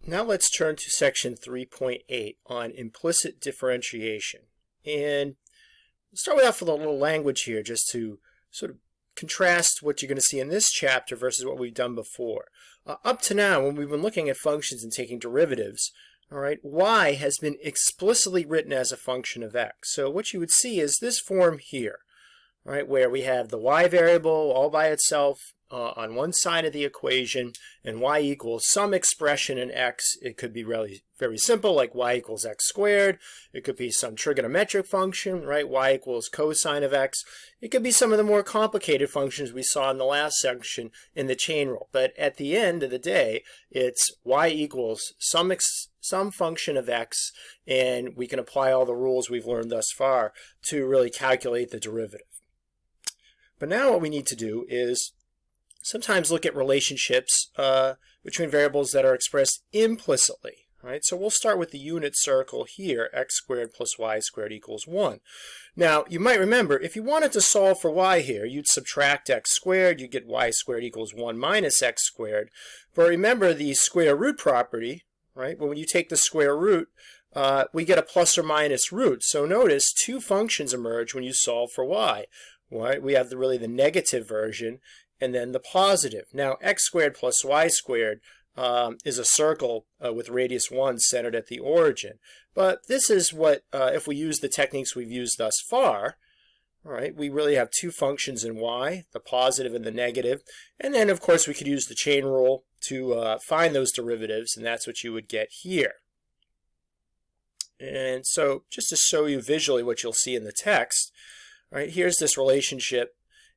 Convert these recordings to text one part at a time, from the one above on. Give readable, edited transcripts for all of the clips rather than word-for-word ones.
Now let's turn to section 3.8 on implicit differentiation. And we'll start with a little language here just to sort of contrast what you're going to see in this chapter versus what we've done before. Up to now, when we've been looking at functions and taking derivatives, all right, y has been explicitly written as a function of x. So what you would see is this form here, right, where we have the y variable all by itself on one side of the equation, and y equals some expression in x. It could be really very simple, like y equals x squared. It could be some trigonometric function, right? Y equals cosine of x. It could be some of the more complicated functions we saw in the last section in the chain rule. But at the end of the day, it's y equals some function of x, and we can apply all the rules we've learned thus far to really calculate the derivative. But now what we need to do is sometimes look at relationships between variables that are expressed implicitly. Right? So we'll start with the unit circle here, x squared plus y squared equals 1. Now, you might remember, if you wanted to solve for y here, you'd subtract x squared, you'd get y squared equals 1 minus x squared. But remember the square root property, right? When you take the square root, we get a plus or minus root. So notice two functions emerge when you solve for y. Right? We have really the negative version, and then the positive. Now, x squared plus y squared is a circle with radius 1 centered at the origin. But this is what, if we use the techniques we've used thus far, all right, we really have two functions in y, the positive and the negative. And then, of course, we could use the chain rule to find those derivatives, and that's what you would get here. And so, just to show you visually what you'll see in the text, all right, here's this relationship.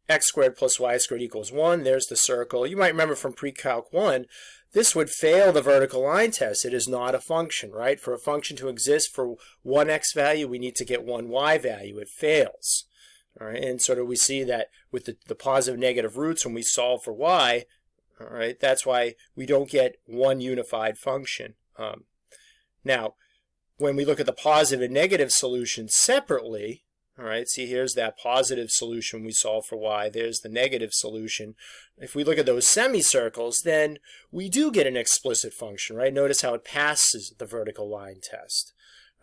X squared plus y squared equals 1. There's the circle. You might remember from pre-calc 1, this would fail the vertical line test. It is not a function, right? For a function to exist for one x value, we need to get one y value. It fails. All right, and sort of we see that with the positive negative roots when we solve for y, all right, that's why we don't get one unified function. Now, when we look at the positive and negative solutions separately, all right, see here's that positive solution we solve for y. There's the negative solution. If we look at those semicircles, then we do get an explicit function, right? Notice how it passes the vertical line test.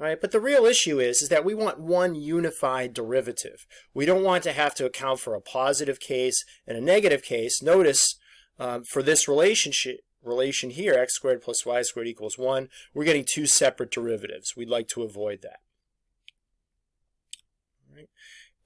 All right, but the real issue is that we want one unified derivative. We don't want to have to account for a positive case and a negative case. Notice for this relation here, x squared plus y squared equals 1, we're getting two separate derivatives. We'd like to avoid that.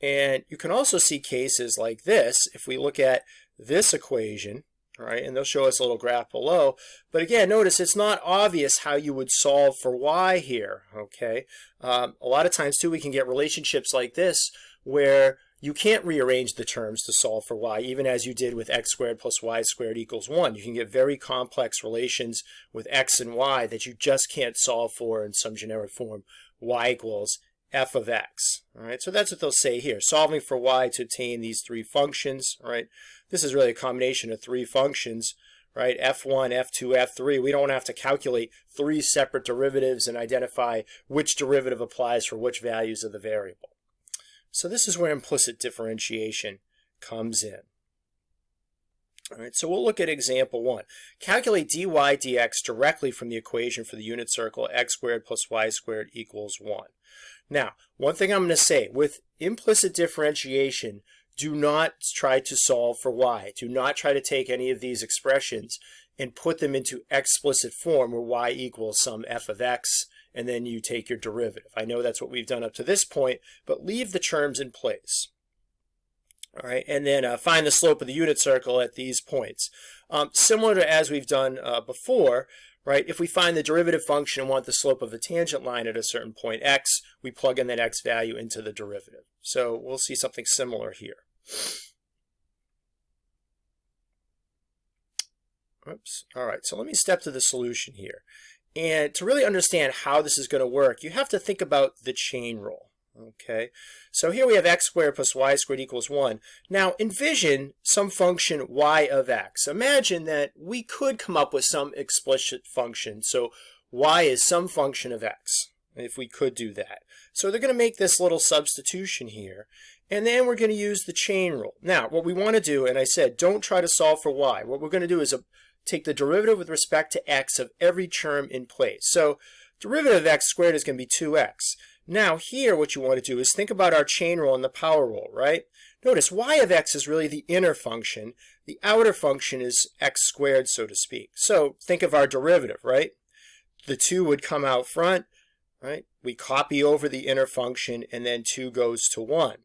And you can also see cases like this if we look at this equation, all right, and they'll show us a little graph below. But again, notice it's not obvious how you would solve for y here, okay? A lot of times, too, we can get relationships like this where you can't rearrange the terms to solve for y, even as you did with x squared plus y squared equals 1. You can get very complex relations with x and y that you just can't solve for in some generic form, y equals f of x. All right, so that's what they'll say here. Solving for y to obtain these three functions. All right, this is really a combination of three functions. Right, f1, f2, f3. We don't have to calculate three separate derivatives and identify which derivative applies for which values of the variable. So this is where implicit differentiation comes in. All right, so we'll look at example 1. Calculate dy dx directly from the equation for the unit circle x squared plus y squared equals 1. Now, one thing I'm going to say, with implicit differentiation, do not try to solve for y. Do not try to take any of these expressions and put them into explicit form where y equals some f of x, and then you take your derivative. I know that's what we've done up to this point, but leave the terms in place. All right, and then find the slope of the unit circle at these points. Similar to as we've done before, right? If we find the derivative function and want the slope of a tangent line at a certain point x, we plug in that x value into the derivative. So we'll see something similar here. Oops. All right, so let me step to the solution here. And to really understand how this is going to work, you have to think about the chain rule. Okay, so here we have x squared plus y squared equals 1. Now envision some function y of x. Imagine that we could come up with some explicit function. So y is some function of x, if we could do that. So they're going to make this little substitution here, and then we're going to use the chain rule. Now what we want to do, and I said don't try to solve for y. What we're going to do is take the derivative with respect to x of every term in place. So derivative of x squared is going to be 2x. Now here what you want to do is think about our chain rule and the power rule, right? Notice y of x is really the inner function. The outer function is x squared, so to speak. So think of our derivative, right? The 2 would come out front, right? We copy over the inner function, and then 2 goes to 1.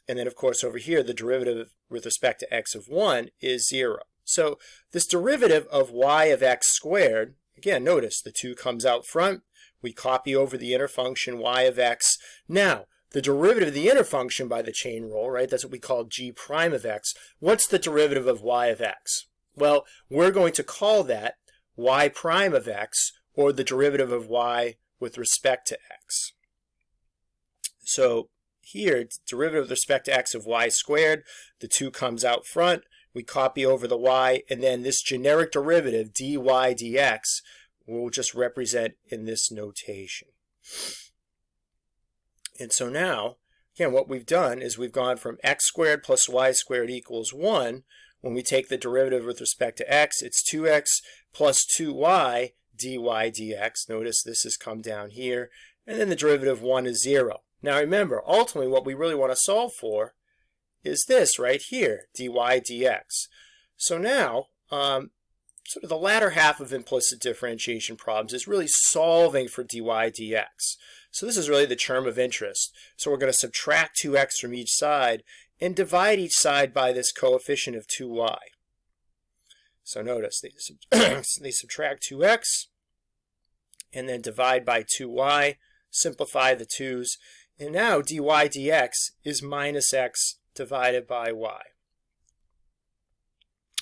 And then, of course, over here, the derivative with respect to x of 1 is 0. So this derivative of y of x squared, again, notice the 2 comes out front. We copy over the inner function y of x. Now, the derivative of the inner function by the chain rule, right? That's what we call g prime of x. What's the derivative of y of x? Well, we're going to call that y prime of x, or the derivative of y with respect to x. So here, derivative with respect to x of y squared, the 2 comes out front, we copy over the y, and then this generic derivative, dy dx, will just represent in this notation. And so now, again, what we've done is we've gone from x squared plus y squared equals 1. When we take the derivative with respect to x, it's 2x plus 2y dy dx. Notice this has come down here. And then the derivative of 1 is 0. Now remember, ultimately what we really want to solve for is this right here, dy dx. So now, sort of the latter half of implicit differentiation problems is really solving for dy dx. So this is really the term of interest. So we're going to subtract 2x from each side and divide each side by this coefficient of 2y. So notice they subtract 2x and then divide by 2y, simplify the 2's, and now dy dx is minus x divided by y.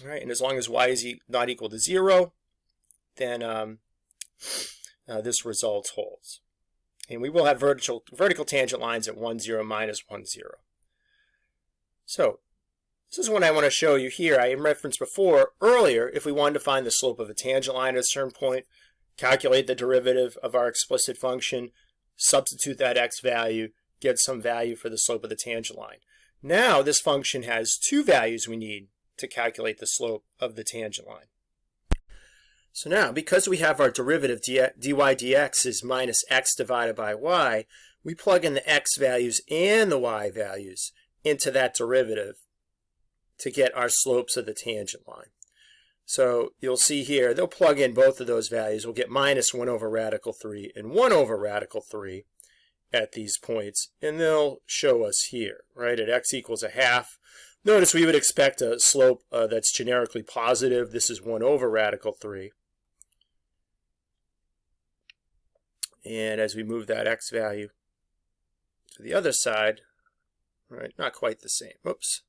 All right, and as long as y is not equal to 0, then this result holds. And we will have vertical tangent lines at 1, 0, minus 1, 0. So this is what I want to show you here. I referenced before, earlier, if we wanted to find the slope of a tangent line at a certain point, calculate the derivative of our explicit function, substitute that x value, get some value for the slope of the tangent line. Now this function has 2 values we need to calculate the slope of the tangent line. So now, because we have our derivative dy dx is minus x divided by y, we plug in the x values and the y values into that derivative to get our slopes of the tangent line. So you'll see here, they'll plug in both of those values. We'll get minus 1 over radical 3 and 1 over radical 3 at these points, and they'll show us here, right, at x equals a half. Notice we would expect a slope that's generically positive. This is 1 over radical 3. And as we move that x value to the other side, right, not quite the same. Oops.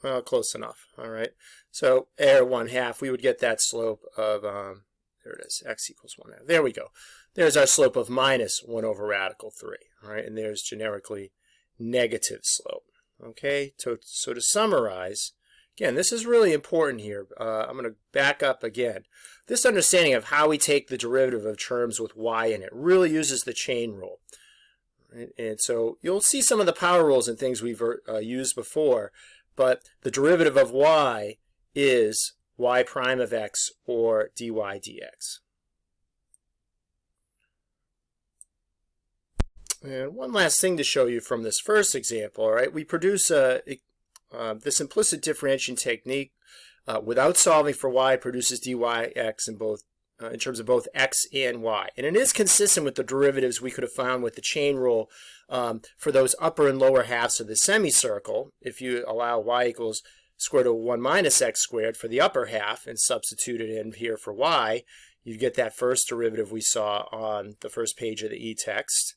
Well, close enough. All right. So error 1/2, we would get that slope of, there it is, x equals 1/2. There we go. There's our slope of minus 1 over radical 3. All right, and there's generically negative slope. Okay, so to summarize, again, this is really important here. I'm going to back up again. This understanding of how we take the derivative of terms with y in it really uses the chain rule. Right? And so you'll see some of the power rules and things we've used before, but the derivative of y is y prime of x or dy dx. And one last thing to show you from this first example, all right? We produce this implicit differentiation technique without solving for y produces dyx in terms of both x and y. And it is consistent with the derivatives we could have found with the chain rule for those upper and lower halves of the semicircle. If you allow y equals square root of 1 minus x squared for the upper half and substitute it in here for y, you get that first derivative we saw on the first page of the e-text.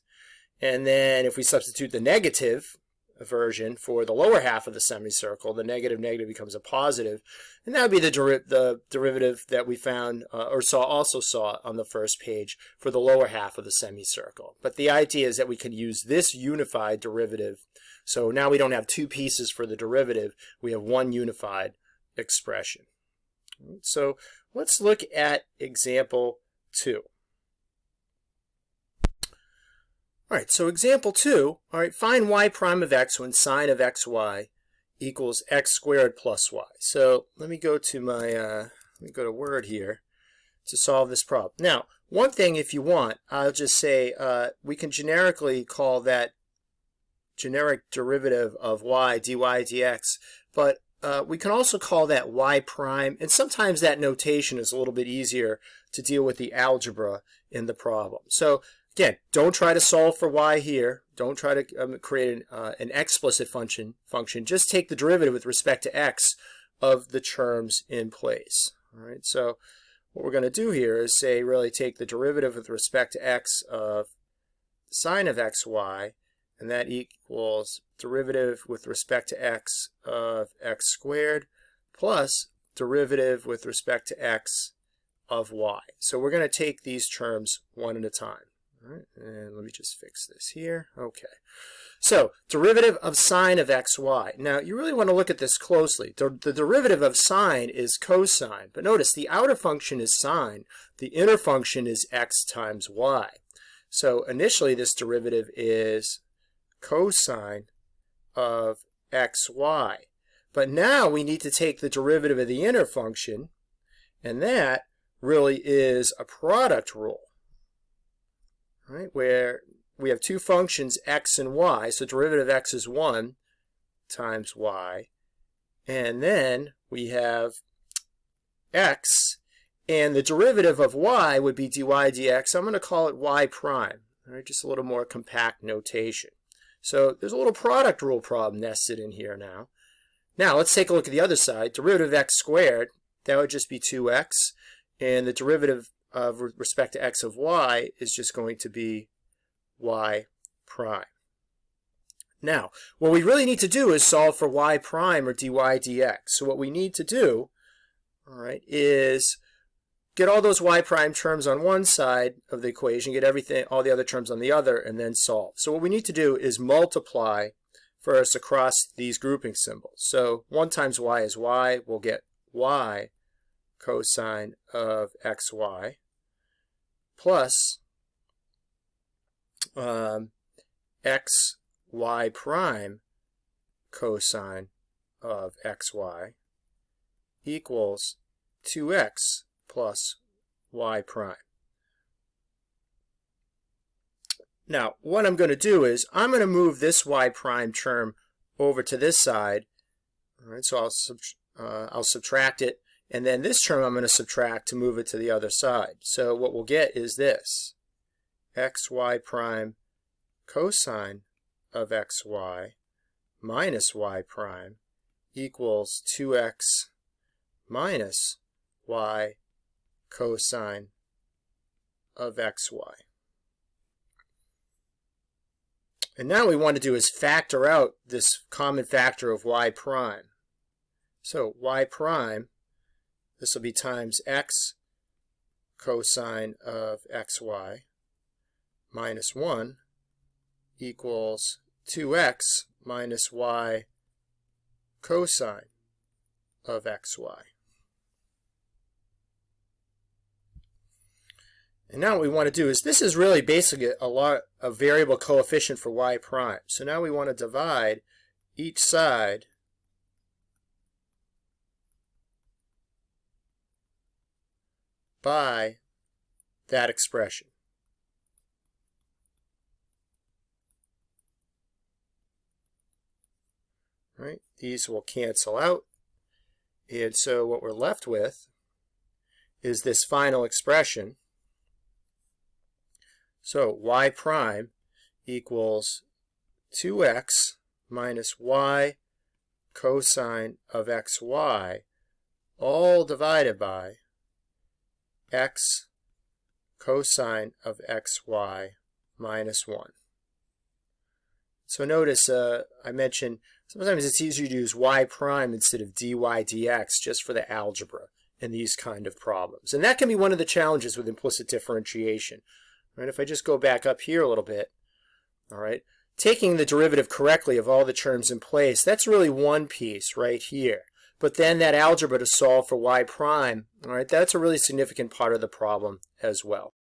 And then if we substitute the negative version for the lower half of the semicircle, the negative becomes a positive, and that would be the derivative that we found or also saw on the first page for the lower half of the semicircle. But the idea is that we can use this unified derivative. So now we don't have 2 pieces for the derivative, we have one unified expression. So let's look at example 2. All right, so example 2, all right, find y prime of x when sine of xy equals x squared plus y. So let me go to my, let me go to Word here to solve this problem. Now, one thing if you want, I'll just say we can generically call that generic derivative of y dy dx, but we can also call that y prime, and sometimes that notation is a little bit easier to deal with the algebra in the problem. So again, don't try to solve for y here. Don't try to create an explicit function. Just take the derivative with respect to x of the terms in place. All right. So what we're going to do here is say really take the derivative with respect to x of sine of xy, and that equals derivative with respect to x of x squared plus derivative with respect to x of y. So we're going to take these terms one at a time. All right, and let me just fix this here. Okay. So derivative of sine of xy. Now you really want to look at this closely. The derivative of sine is cosine, but notice the outer function is sine, the inner function is x times y. So initially this derivative is cosine of xy. But now we need to take the derivative of the inner function, and that really is a product rule. Right, where we have two functions, x and y, so derivative of x is 1 times y, and then we have x, and the derivative of y would be dy dx. I'm going to call it y prime, right, just a little more compact notation. So there's a little product rule problem nested in here now. Now let's take a look at the other side. Derivative of x squared, that would just be 2x, and the derivative of respect to x of y is just going to be y prime. Now, what we really need to do is solve for y prime or dy dx. So what we need to do, all right, is get all those y prime terms on one side of the equation, get everything, all the other terms on the other, and then solve. So what we need to do is multiply first across these grouping symbols. So 1 times y is y. We'll get y cosine of xy plus xy prime cosine of xy equals 2x plus y prime. Now, what I'm going to do is I'm going to move this y prime term over to this side. All right, so I'll subtract it, and then this term I'm going to subtract to move it to the other side. So what we'll get is this, xy prime cosine of xy minus y prime equals 2x minus y cosine of xy. And now what we want to do is factor out this common factor of y prime. So y prime, this will be times x cosine of xy minus 1 equals 2x minus y cosine of xy. And now what we want to do is, this is really basically a variable coefficient for y prime. So now we want to divide each side by that expression. Right? These will cancel out. And so what we're left with is this final expression. So y prime equals 2x minus y cosine of xy, all divided by x cosine of xy minus 1. So notice I mentioned sometimes it's easier to use y prime instead of dy dx just for the algebra in these kind of problems. And that can be one of the challenges with implicit differentiation. Right, if I just go back up here a little bit, all right, taking the derivative correctly of all the terms in place, that's really one piece right here. But then that algebra to solve for y prime, all right, that's a really significant part of the problem as well.